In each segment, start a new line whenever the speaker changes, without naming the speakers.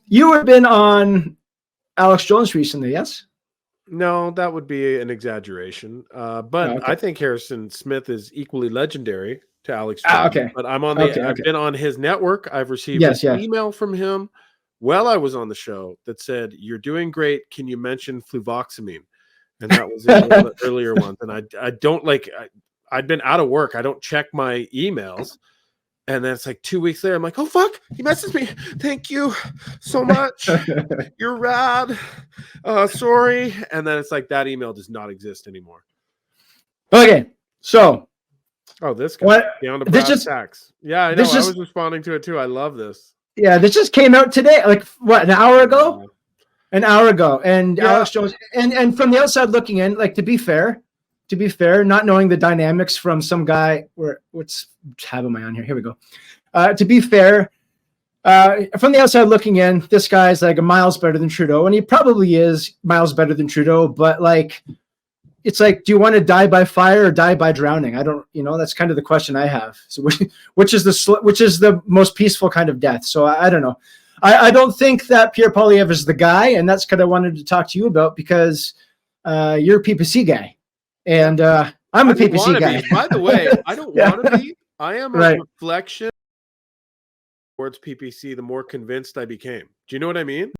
You have been on Alex Jones recently, yes?
No, that would be an exaggeration. But
okay.
I think Harrison Smith is equally legendary to Alex Jones.
Okay.
But I'm on
I've
been on his network. I've received an email from him while I was on the show that said, "You're doing great. Can you mention fluvoxamine?" And that was in one of the earlier ones. And I don't like. I'd been out of work. I don't check my emails. And then it's like 2 weeks later, I'm like, oh, fuck, he messaged me. Thank you so much. You're rad. Sorry. And then it's like that email does not exist anymore.
Okay. So.
Oh, this guy. Down to brass tacks. Yeah, I know. I was responding to it too. I love this.
Yeah, this just came out today. Like, what, an hour ago? Yeah. An hour ago. And Alex Jones. And from the outside looking in, like, to be fair, not knowing the dynamics from some guy, which tab am I on here? Here we go. To be fair, from the outside looking in, this guy's like a miles better than Trudeau, and he probably is miles better than Trudeau. But like, it's like, do you want to die by fire or die by drowning? I don't, that's kind of the question I have. So which is the most peaceful kind of death? So I don't know. I don't think that Pierre Poilievre is the guy, and that's what I wanted to talk to you about because you're a PPC guy. And I'm a PPC guy.
By the way, I don't want to be. I am a reflection towards PPC the more convinced I became. Do you know what I mean?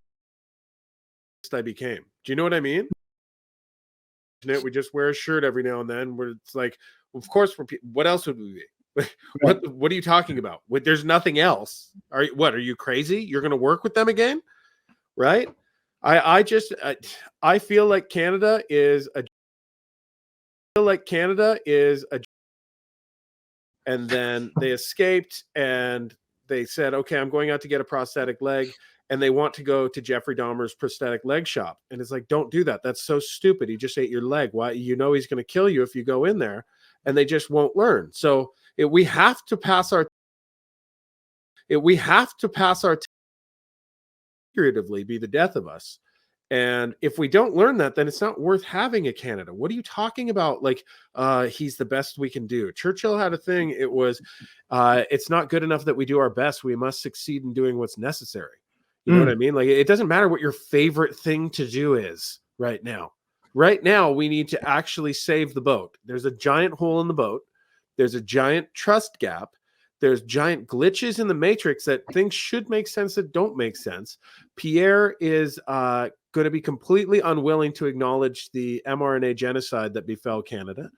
We just wear a shirt every now and then where it's like, of course, what else would we be? What are you talking about? There's nothing else. Are you crazy? You're going to work with them again? Right? I feel like Canada is a and then they escaped and they said, okay, I'm going out to get a prosthetic leg, and they want to go to Jeffrey Dahmer's prosthetic leg shop. And it's like, don't do that. That's so stupid. He just ate your leg. Why? He's going to kill you if you go in there, and they just won't learn. So we have to pass our figuratively be the death of us. And if we don't learn that, then it's not worth having a Canada. What are you talking about? Like, he's the best we can do. Churchill had a thing. It was, it's not good enough that we do our best. We must succeed in doing what's necessary. You know what I mean? Like, it doesn't matter what your favorite thing to do is right now. Right now, we need to actually save the boat. There's a giant hole in the boat. There's a giant trust gap. There's giant glitches in the matrix that things should make sense that don't make sense. Pierre is going to be completely unwilling to acknowledge the mRNA genocide that befell Canada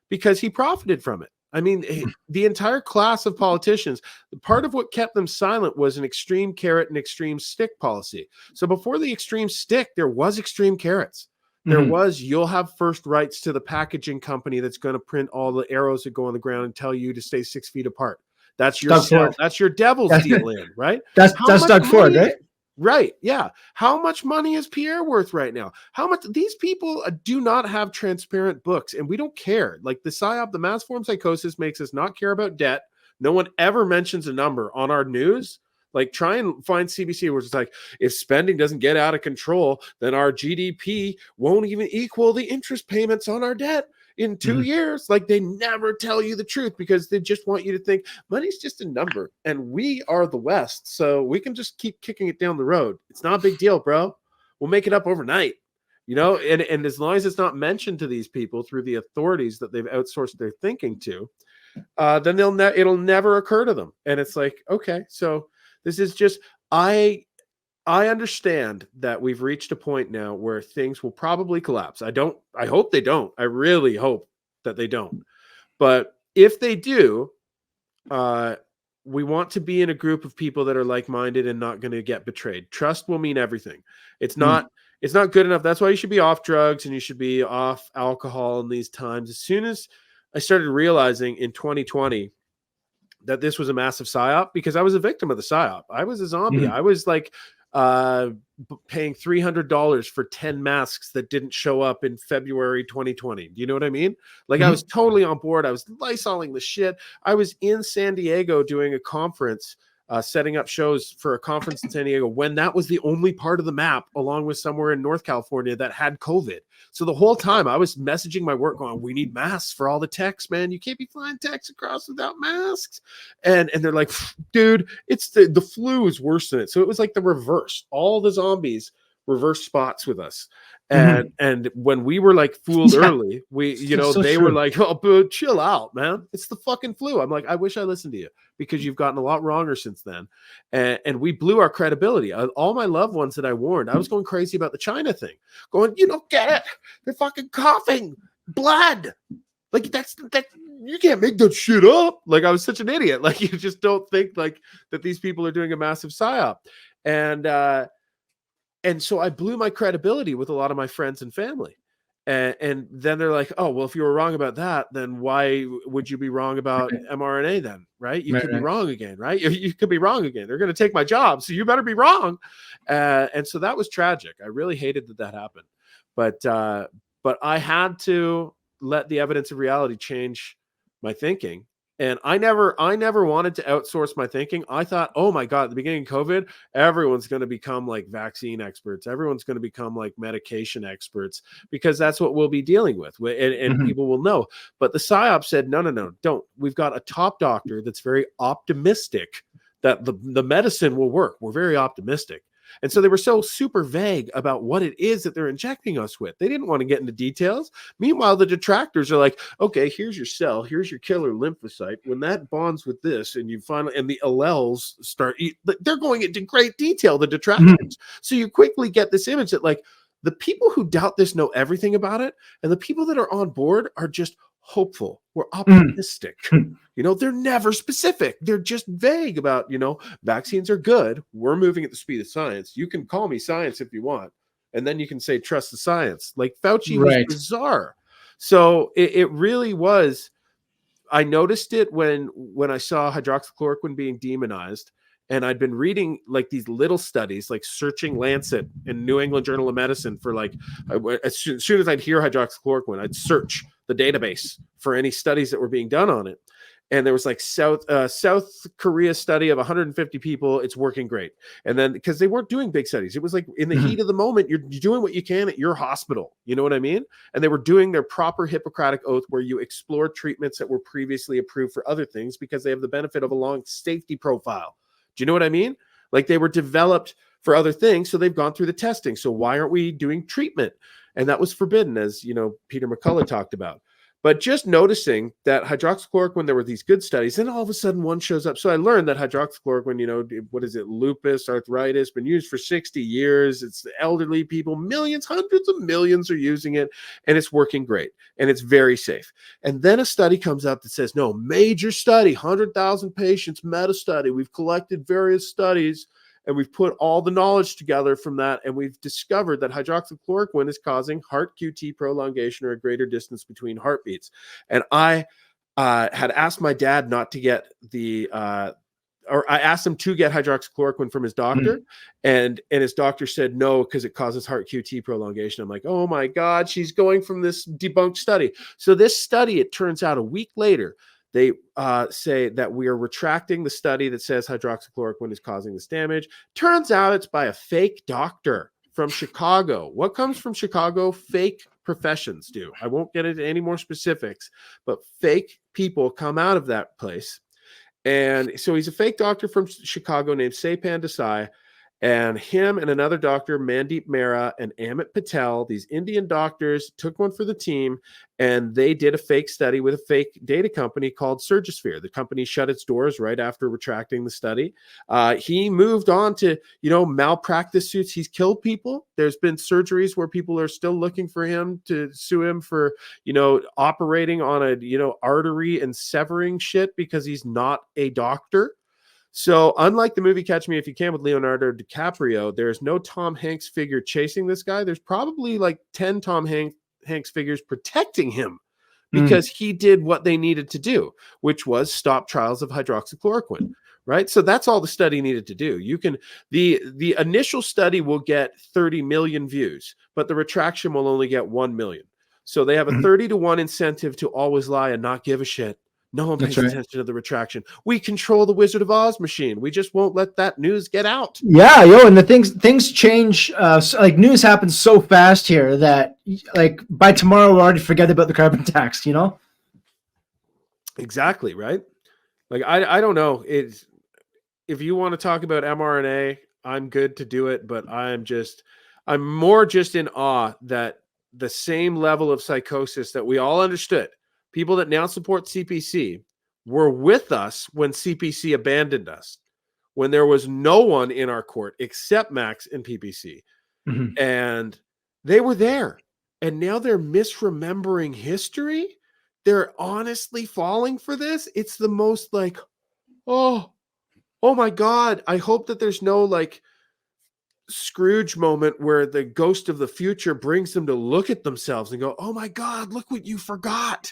because he profited from it. I mean, the entire class of politicians, part of what kept them silent was an extreme carrot and extreme stick policy. So before the extreme stick, there was extreme carrots. There was, you'll have first rights to the packaging company that's going to print all the arrows that go on the ground and tell you to stay 6 feet apart. That's your that's your devil's deal in, right?
That's Doug Ford, right?
Right. Yeah. How much money is Pierre worth right now? How much? These people do not have transparent books, and we don't care. Like the PSYOP, the mass form psychosis makes us not care about debt. No one ever mentions a number on our news. Like, try and find CBC where it's like, if spending doesn't get out of control, then our GDP won't even equal the interest payments on our debt in 2 years. Like, they never tell you the truth because they just want you to think money's just a number, and we are the West, so we can just keep kicking it down the road. It's not a big deal, bro. We'll make it up overnight, and as long as it's not mentioned to these people through the authorities that they've outsourced their thinking to, then it'll never occur to them. And it's like, okay, so this is just, I understand that we've reached a point now where things will probably collapse. I hope they don't. I really hope that they don't. But if they do, we want to be in a group of people that are like-minded and not going to get betrayed. Trust will mean everything. It's not good enough. That's why you should be off drugs and you should be off alcohol in these times. As soon as I started realizing in 2020 that this was a massive PSYOP, because I was a victim of the PSYOP. I was a zombie. I was like paying $300 for 10 masks that didn't show up in February 2020. Do you know what I mean? Like, I was totally on board. I was lysoling the shit. I was in San Diego doing a conference setting up shows for a conference in San Diego when that was the only part of the map, along with somewhere in North California that had COVID. So the whole time I was messaging my work going, we need masks for all the techs, man. You can't be flying techs across without masks. And they're like, dude, it's the flu is worse than it. So it was like the reverse. All the zombies reverse spots with us. And when we were like fooled early, they were like, oh, but chill out, man. It's the fucking flu. I'm like, I wish I listened to you, because you've gotten a lot wronger since then. And we blew our credibility. All my loved ones that I warned, I was going crazy about the China thing, going, you don't get it. They're fucking coughing blood. Like that you can't make that shit up. Like I was such an idiot. Like you just don't think like that these people are doing a massive psyop. And so I blew my credibility with a lot of my friends and family. And then they're like, oh, well, if you were wrong about that, then why would you be wrong about mRNA then, right? You could be wrong again, right? You could be wrong again. They're going to take my job, so you better be wrong. And so that was tragic. I really hated that happened. But I had to let the evidence of reality change my thinking. And I never wanted to outsource my thinking. I thought, oh my God, at the beginning of COVID, everyone's going to become like vaccine experts. Everyone's going to become like medication experts, because that's what we'll be dealing with. And people will know. But the PSYOP said, no, don't. We've got a top doctor that's very optimistic that the medicine will work. We're very optimistic. And so they were so super vague about what it is that they're injecting us with. They didn't want to get into details. Meanwhile, the detractors are like, okay, here's your cell. Here's your killer lymphocyte. When that bonds with this and the alleles start, they're going into great detail, the detractors. So you quickly get this image that like the people who doubt this know everything about it. And the people that are on board are just hopeful. We're optimistic. They're never specific. They're just vague about, vaccines are good. We're moving at the speed of science. You can call me science if you want. And then you can say, trust the science. Like Fauci was bizarre. So it really was. I noticed it when I saw hydroxychloroquine being demonized. And I'd been reading like these little studies, like searching Lancet and New England Journal of Medicine for like, as soon as I'd hear hydroxychloroquine, I'd search the database for any studies that were being done on it. And there was like South Korea study of 150 people. It's working great. And then because they weren't doing big studies, it was like in the heat of the moment, you're doing what you can at your hospital. You know what I mean? And they were doing their proper Hippocratic oath where you explore treatments that were previously approved for other things because they have the benefit of a long safety profile. Do you know what I mean? Like they were developed for other things, so they've gone through the testing. So why aren't we doing treatment? And that was forbidden, as Peter McCullough talked about. But just noticing that hydroxychloroquine, there were these good studies, and all of a sudden one shows up. So I learned that hydroxychloroquine, what is it? Lupus, arthritis, been used for 60 years. It's the elderly people, millions, hundreds of millions are using it, and it's working great, and it's very safe. And then a study comes out that says, no, major study, 100,000 patients, meta study. We've collected various studies, and we've put all the knowledge together from that, and we've discovered that hydroxychloroquine is causing heart QT prolongation or a greater distance between heartbeats. And I had asked my dad not to get I asked him to get hydroxychloroquine from his doctor, and his doctor said no, because it causes heart QT prolongation. I'm like, oh my God, she's going from this debunked study. So this study, it turns out a week later, they say that we are retracting the study that says hydroxychloroquine is causing this damage. Turns out it's by a fake doctor from Chicago. What comes from Chicago? Fake professions do. I won't get into any more specifics, but fake people come out of that place. And so he's a fake doctor from Chicago named Saipan Desai. And him and another doctor, Mandeep Mehra and Amit Patel, these Indian doctors, took one for the team, and they did a fake study with a fake data company called Surgisphere. The company shut its doors right after retracting the study. He moved on to, malpractice suits. He's killed people. There's been surgeries where people are still looking for him to sue him for, operating on a, artery and severing shit because he's not a doctor. So unlike the movie Catch Me If You Can with Leonardo DiCaprio, there's no Tom Hanks figure chasing this guy. There's probably like 10 Tom Hanks figures protecting him because he did what they needed to do, which was stop trials of hydroxychloroquine, right? So that's all the study needed to do. The initial study will get 30 million views, but the retraction will only get 1 million. So they have a 30-to-1 incentive to always lie and not give a shit. No one pays
That's right.
attention to the retraction. We control the Wizard of Oz machine. We just won't let that news get out.
Yeah, yo, and the things change. Like news happens so fast here that like by tomorrow we'll already forget about the carbon tax. You know.
Exactly, right? Like I don't know. It's, if you want to talk about mRNA, I'm good to do it, but I'm more just in awe that the same level of psychosis that we all understood, people that now support CPC, were with us when CPC abandoned us, when there was no one in our court except Max and PPC.
Mm-hmm.
And they were there. And now they're misremembering history. They're honestly falling for this. It's the most like, oh my God. I hope that there's no like Scrooge moment where the ghost of the future brings them to look at themselves and go, oh my God, look what you forgot.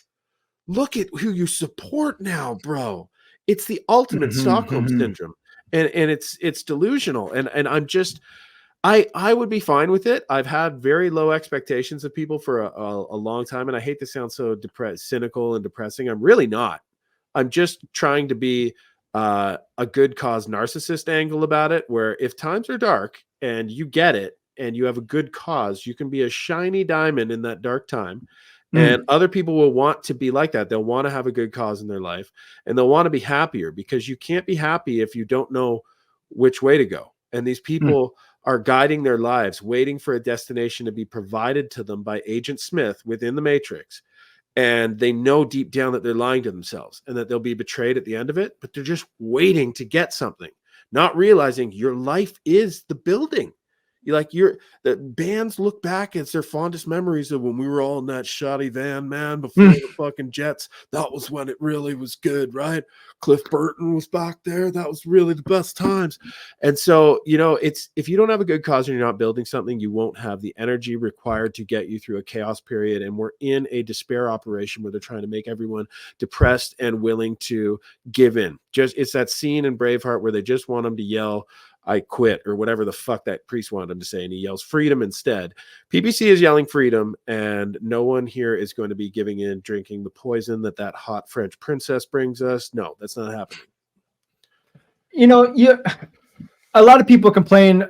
Look at who you support now, bro. It's the ultimate Stockholm syndrome. And it's delusional. And I'm just, I would be fine with it. I've had very low expectations of people for a long time. And I hate to sound so cynical and depressing. I'm really not. I'm just trying to be a good cause narcissist angle about it, where if times are dark and you get it and you have a good cause, you can be a shiny diamond in that dark time. And other people will want to be like that. They'll want to have a good cause in their life, and they'll want to be happier, because you can't be happy if you don't know which way to go. And these people are guiding their lives, waiting for a destination to be provided to them by Agent Smith within the Matrix. And they know deep down that they're lying to themselves and that they'll be betrayed at the end of it, but they're just waiting to get something, not realizing your life is the building. The bands look back as their fondest memories of when we were all in that shoddy van, man, before the fucking Jets. That was when it really was good, right? Cliff Burton was back there. That was really the best times. And so, it's, if you don't have a good cause and you're not building something, you won't have the energy required to get you through a chaos period. And we're in a despair operation where they're trying to make everyone depressed and willing to give in. It's that scene in Braveheart where they just want them to yell, I quit, or whatever the fuck that priest wanted him to say, and he yells freedom instead. PPC is yelling freedom, and no one here is going to be giving in, drinking the poison that hot French princess brings us. No, that's not happening.
A lot of people complain